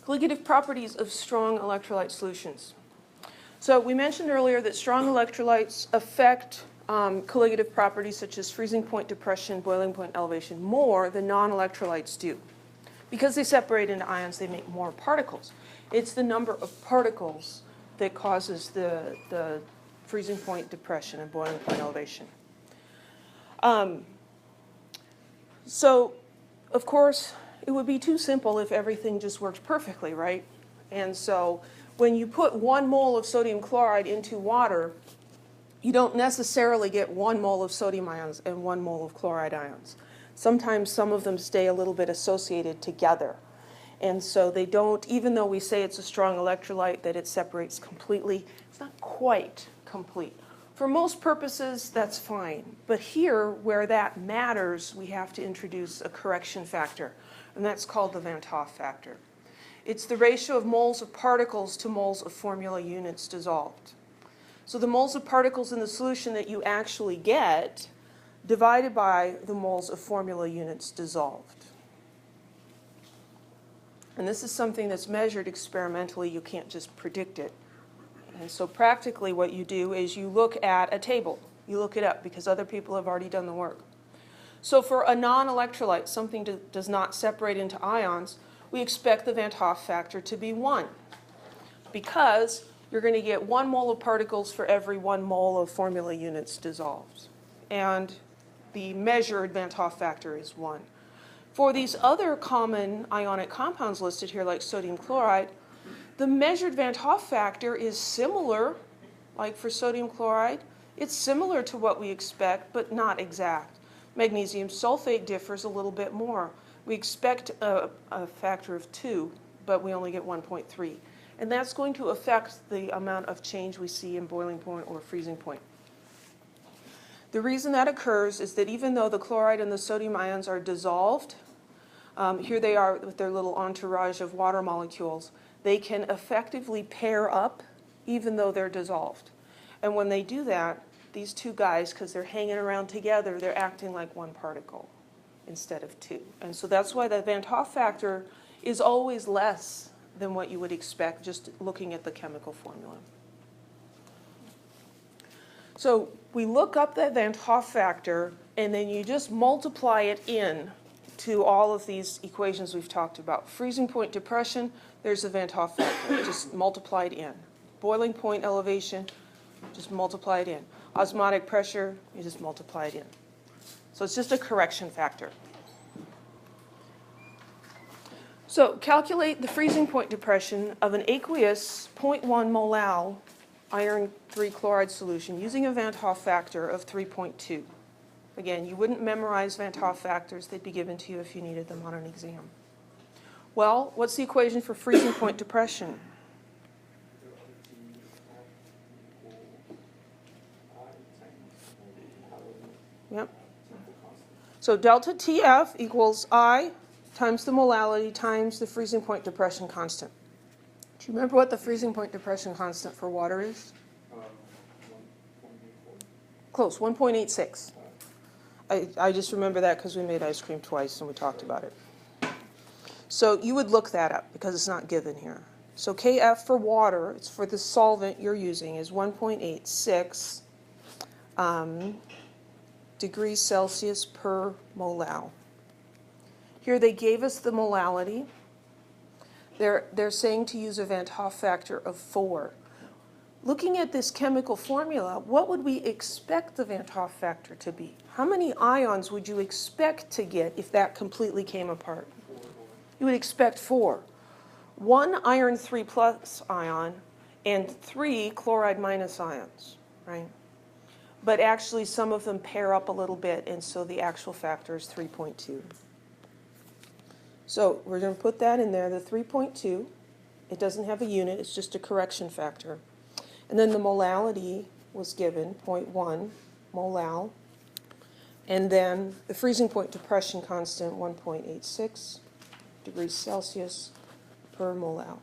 Colligative properties of strong electrolyte solutions. So we mentioned earlier that strong electrolytes affect colligative properties such as freezing point depression, boiling point elevation more than non-electrolytes do. Because they separate into ions, they make more particles. It's the number of particles that causes the freezing point depression and boiling point elevation. So, of course, it would be too simple if everything just worked perfectly, right? And so when you put 1 mole of sodium chloride into water, you don't necessarily get 1 mole of sodium ions and 1 mole of chloride ions. Sometimes some of them stay a little bit associated together. And so they don't, even though we say it's a strong electrolyte, that it separates completely, it's not quite complete. For most purposes, that's fine. But here, where that matters, we have to introduce a correction factor, and that's called the Van 't Hoff factor. It's the ratio of moles of particles to moles of formula units dissolved. So the moles of particles in the solution that you actually get divided by the moles of formula units dissolved. And this is something that's measured experimentally. You can't just predict it. And so practically what you do is you look at a table. You look it up because other people have already done the work. So for a non-electrolyte, something that does not separate into ions, we expect the Van 't Hoff factor to be 1 because you're going to get 1 mole of particles for every 1 mole of formula units dissolved. And the measured Van 't Hoff factor is 1. For these other common ionic compounds listed here, like sodium chloride, the measured Van 't Hoff factor is similar, like for sodium chloride. It's similar to what we expect, but not exact. Magnesium sulfate differs a little bit more. We expect a factor of 2, but we only get 1.3. And that's going to affect the amount of change we see in boiling point or freezing point. The reason that occurs is that even though the chloride and the sodium ions are dissolved, here they are with their little entourage of water molecules, they can effectively pair up even though they're dissolved. And when they do that, these two guys, because they're hanging around together, they're acting like 1 particle instead of 2. And so that's why the Van 't Hoff factor is always less than what you would expect just looking at the chemical formula. So we look up that Van 't Hoff factor, and then you just multiply it in to all of these equations we've talked about. Freezing point depression, there's the Van 't Hoff factor, just multiply it in. Boiling point elevation, just multiply it in. Osmotic pressure, you just multiply it in. So it's just a correction factor. So calculate the freezing point depression of an aqueous 0.1 molal iron 3 chloride solution using a Van 't Hoff factor of 3.2. Again, you wouldn't memorize Van 't Hoff factors. They'd be given to you if you needed them on an exam. Well, what's the equation for freezing point depression? Yep. So delta TF equals I times the molality times the freezing point depression constant. Do you remember what the freezing point depression constant for water is? Close, 1.86. I just remember that because we made ice cream twice and we talked about it. So you would look that up because it's not given here. So Kf for water, it's for the solvent you're using, is 1.86 degrees Celsius per molal. Here they gave us the molality. They're saying to use a Van 't Hoff factor of 4. Looking at this chemical formula, what would we expect the Van 't Hoff factor to be? How many ions would you expect to get if that completely came apart? You would expect 4. 1 iron 3 plus ion and 3 chloride minus ions, right? But actually some of them pair up a little bit, and so the actual factor is 3.2. So we're going to put that in there, the 3.2. It doesn't have a unit, it's just a correction factor. And then the molality was given, 0.1 molal. And then the freezing point depression constant, 1.86 degrees Celsius per molal.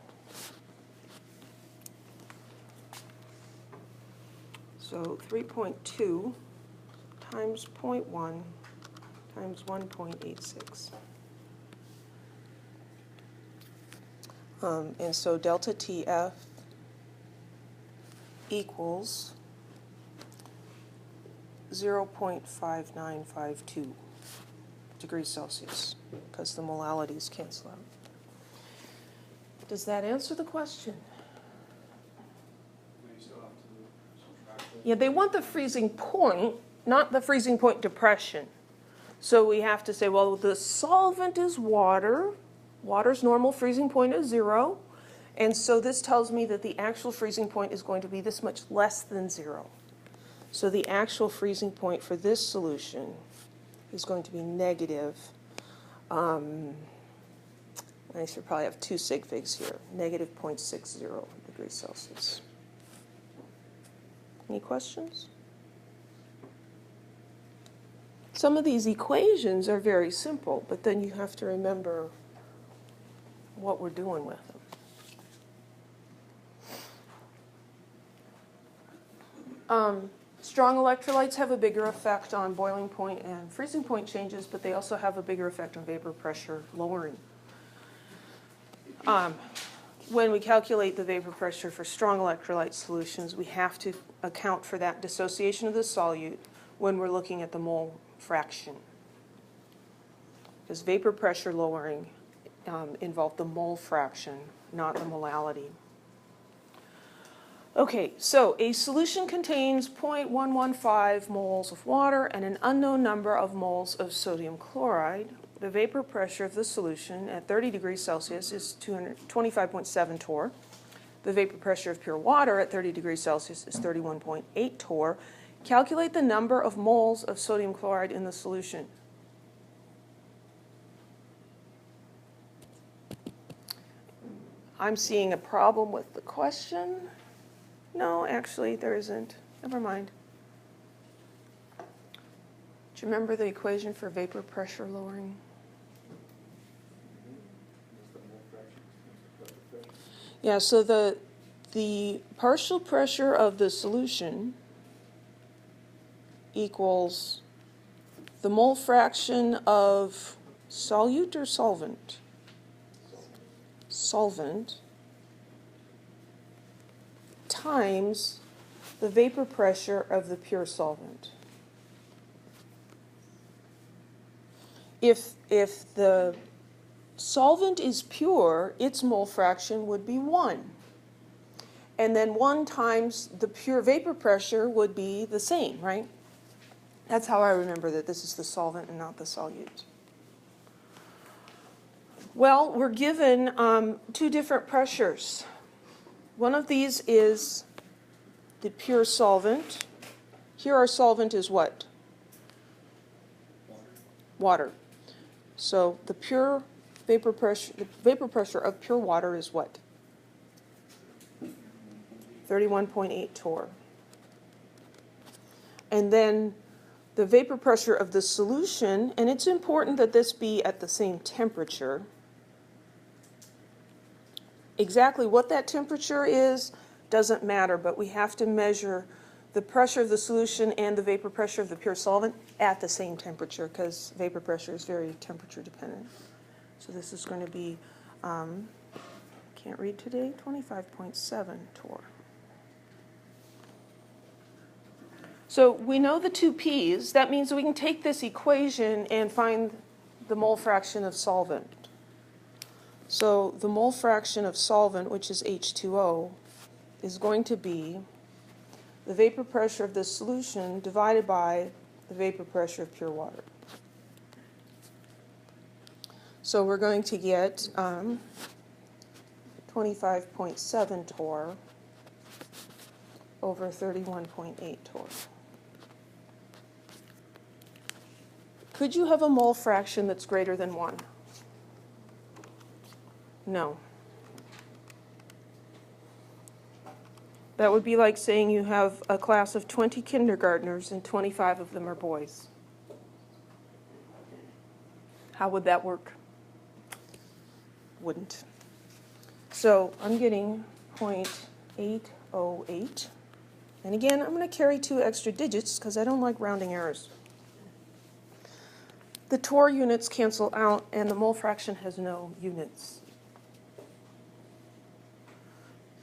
So 3.2 times 0.1 times 1.86. And so delta TF equals 0.5952 degrees Celsius, because the molalities cancel out. Does that answer the question? Yeah, they want the freezing point, not the freezing point depression. So we have to say, well, the solvent is water. Water's normal freezing point is 0. And so this tells me that the actual freezing point is going to be this much less than 0. So the actual freezing point for this solution is going to be negative. I should probably have 2 sig figs here. Negative 0.60 degrees Celsius. Any questions? Some of these equations are very simple, but then you have to remember what we're doing with them. Strong electrolytes have a bigger effect on boiling point and freezing point changes, but they also have a bigger effect on vapor pressure lowering. When we calculate the vapor pressure for strong electrolyte solutions, we have to account for that dissociation of the solute when we're looking at the mole fraction. Because vapor pressure lowering involved the mole fraction, not the molality. Okay, so a solution contains 0.115 moles of water and an unknown number of moles of sodium chloride. The vapor pressure of the solution at 30 degrees Celsius is 25.7 torr. The vapor pressure of pure water at 30 degrees Celsius is 31.8 torr. Calculate the number of moles of sodium chloride in the solution. I'm seeing a problem with the question. No, actually, there isn't. Never mind. Do you remember the equation for vapor pressure lowering? Yeah, so the partial pressure of the solution equals the mole fraction of solute or solvent? Solvent times the vapor pressure of the pure solvent. If the solvent is pure, its mole fraction would be 1. And then 1 times the pure vapor pressure would be the same, right? That's how I remember that this is the solvent and not the solute. Well, we're given 2 different pressures. One of these is the pure solvent. Here our solvent is what? Water. So the vapor pressure of pure water is what? 31.8 torr. And then the vapor pressure of the solution, and it's important that this be at the same temperature. Exactly what that temperature is doesn't matter, but we have to measure the pressure of the solution and the vapor pressure of the pure solvent at the same temperature, because vapor pressure is very temperature dependent. So this is going to be, can't read today, 25.7 torr. So we know the 2 P's. That means we can take this equation and find the mole fraction of solvent. So the mole fraction of solvent, which is H2O, is going to be the vapor pressure of the solution divided by the vapor pressure of pure water. So we're going to get 25.7 torr over 31.8 torr. Could you have a mole fraction that's greater than 1? No. That would be like saying you have a class of 20 kindergartners and 25 of them are boys. How would that work? Wouldn't. So I'm getting 0.808. And again, I'm going to carry 2 extra digits because I don't like rounding errors. The torr units cancel out and the mole fraction has no units.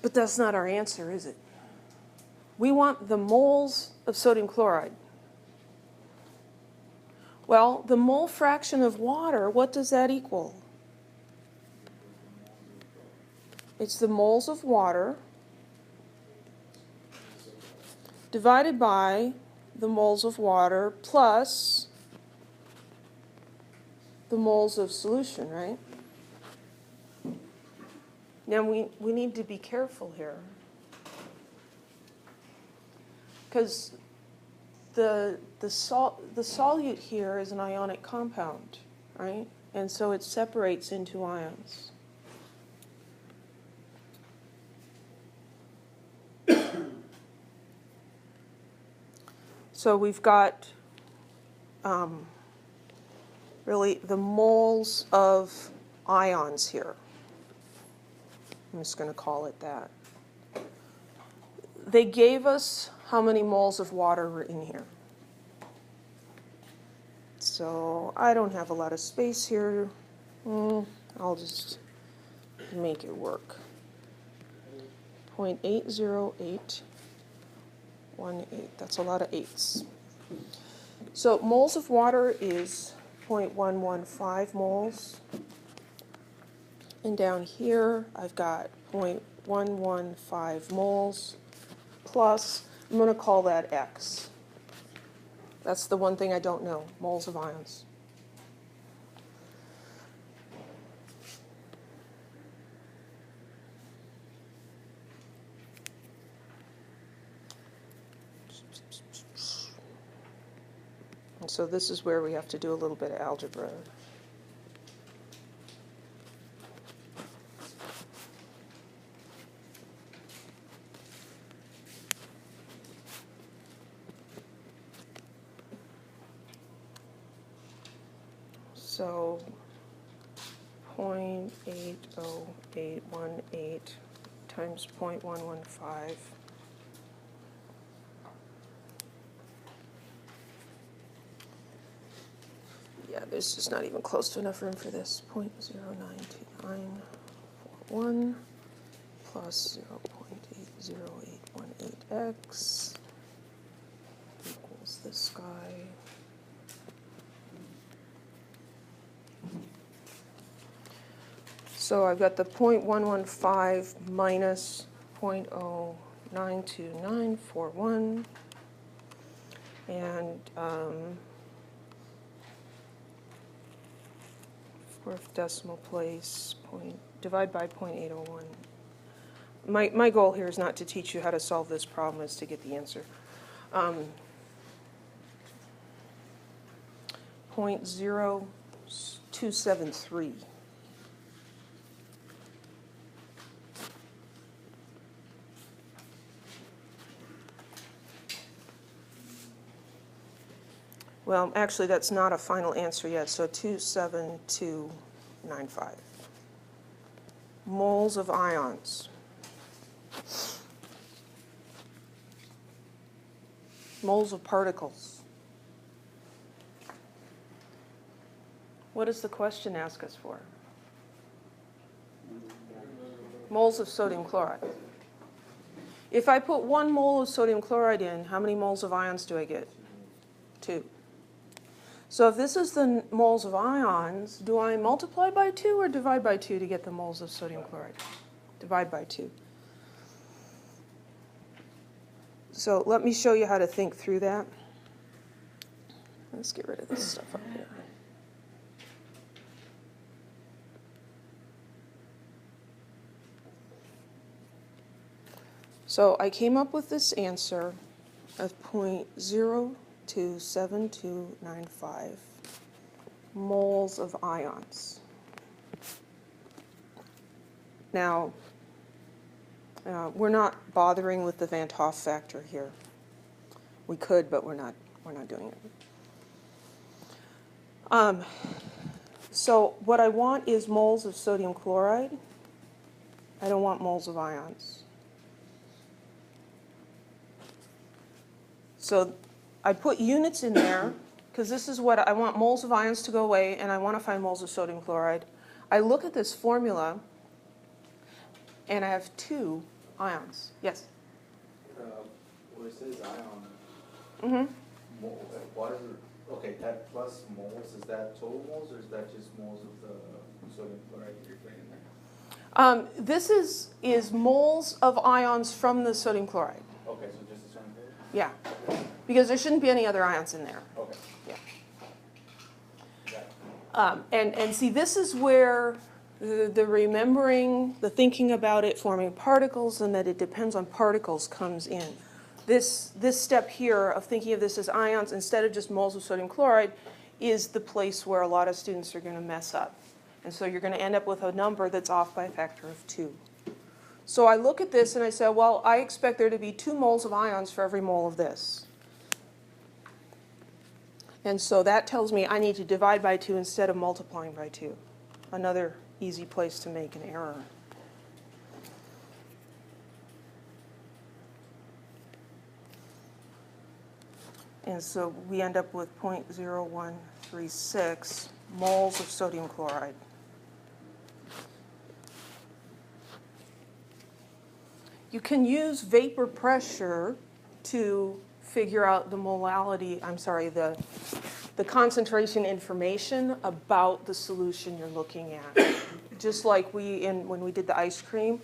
But that's not our answer, is it? We want the moles of sodium chloride. Well, the mole fraction of water, what does that equal? It's the moles of water divided by the moles of water plus the moles of solution, right? Now we need to be careful here, because the solute here is an ionic compound, right? And so it separates into ions. So we've got really the moles of ions here. I'm just going to call it that. They gave us how many moles of water were in here. So I don't have a lot of space here. I'll just make it work. 0.80818. That's a lot of 8s. So moles of water is 0.115 moles. And down here, I've got 0.115 moles plus, I'm going to call that X. That's the one thing I don't know, moles of ions. And so this is where we have to do a little bit of algebra. So 0.80818 times 0.115. Yeah, there's just not even close to enough room for this. 0.092941 plus 0.80818x equals this guy. So I've got the 0.115 minus 0.092941, and fourth decimal place, divide by 0.801. My goal here is not to teach you how to solve this problem, is to get the answer. 0.0273. Well, actually, that's not a final answer yet, so 27295. Moles of ions. Moles of particles. What does the question ask us for? Moles of sodium chloride. If I put 1 mole of sodium chloride in, how many moles of ions do I get? 2. So if this is the moles of ions, do I multiply by 2 or divide by 2 to get the moles of sodium chloride? Divide by 2. So let me show you how to think through that. Let's get rid of this stuff up here. So I came up with this answer of 0.027295 moles of ions. Now, we're not bothering with the Van Hoff factor here. We could, but we're not doing it. So what I want is moles of sodium chloride. I don't want moles of ions. So I put units in there because this is what I want: moles of ions to go away, and I want to find moles of sodium chloride. I look at this formula, and I have 2 ions. Yes? Where it says ion, Mm-hmm. what is it? Okay, that plus moles, is that total moles or is that just moles of the sodium chloride you're putting in there? This is moles of ions from the sodium chloride. Okay, so just the sodium chloride? Yeah, because there shouldn't be any other ions in there. Okay. Yeah. And see, this is where the remembering, the thinking about it forming particles and that it depends on particles comes in. This step here of thinking of this as ions instead of just moles of sodium chloride is the place where a lot of students are going to mess up. And so you're going to end up with a number that's off by a factor of 2. So I look at this and I say, well, I expect there to be 2 moles of ions for every mole of this. And so that tells me I need to divide by 2 instead of multiplying by 2. Another easy place to make an error. And so we end up with 0.0136 moles of sodium chloride. You can use vapor pressure to figure out the molality, the concentration information about the solution you're looking at. Just like when we did the ice cream,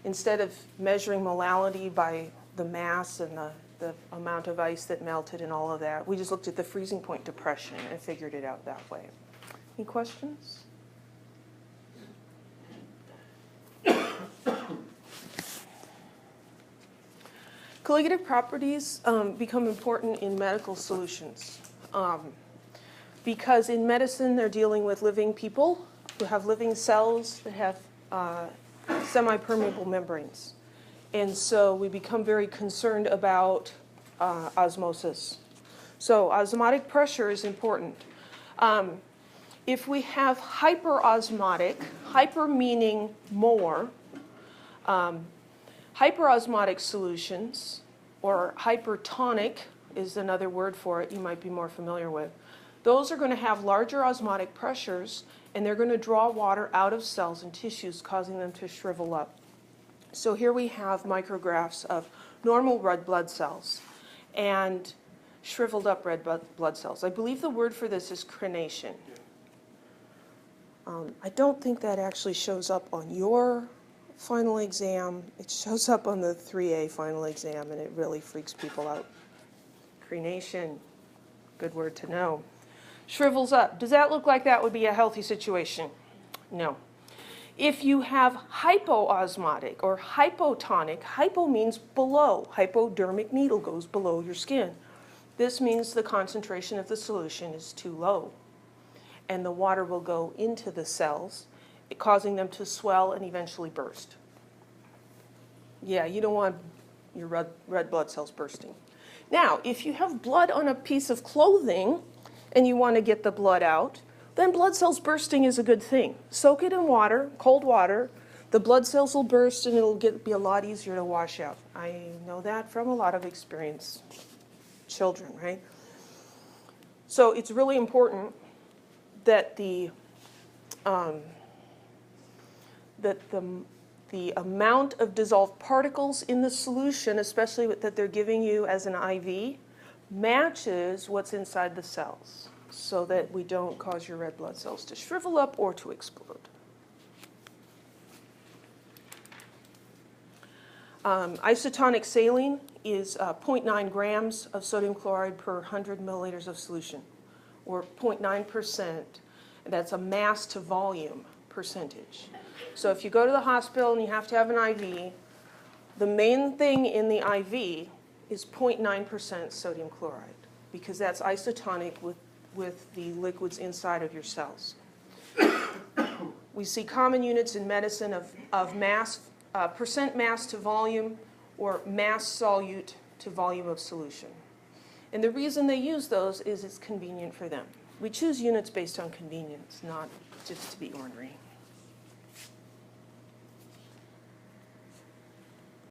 instead of measuring molality by the mass and the amount of ice that melted and all of that, we just looked at the freezing point depression and figured it out that way. Any questions? Colligative properties become important in medical solutions because in medicine they're dealing with living people who have living cells that have semi-permeable membranes. And so we become very concerned about osmosis. So osmotic pressure is important. If we have hyperosmotic, hyper meaning more, hyperosmotic solutions, or hypertonic is another word for it you might be more familiar with. Those are going to have larger osmotic pressures, and they're going to draw water out of cells and tissues, causing them to shrivel up. So here we have micrographs of normal red blood cells and shriveled up red blood cells. I believe the word for this is crenation. I don't think that actually shows up on your final exam. It shows up on the 3A final exam, and it really freaks people out. Crenation, good word to know. Shrivels up. Does that look like that would be a healthy situation? No. If you have hypoosmotic or hypotonic, hypo means below. Hypodermic needle goes below your skin. This means the concentration of the solution is too low, and the water will go into the cells, causing them to swell and eventually burst. Yeah, you don't want your red blood cells bursting. Now, if you have blood on a piece of clothing and you want to get the blood out, then blood cells bursting is a good thing. Soak it in water, cold water. The blood cells will burst and it'll be a lot easier to wash out. I know that from a lot of experienced children, right? So it's really important that the amount of dissolved particles in the solution, especially that they're giving you as an IV, matches what's inside the cells so that we don't cause your red blood cells to shrivel up or to explode. Isotonic saline is 0.9 grams of sodium chloride per 100 milliliters of solution, or 0.9%. That's a mass to volume percentage. So if you go to the hospital and you have to have an IV, the main thing in the IV is 0.9% sodium chloride, because that's isotonic with the liquids inside of your cells. We see common units in medicine of mass, percent mass to volume, or mass solute to volume of solution. And the reason they use those is it's convenient for them. We choose units based on convenience, not just to be ornery.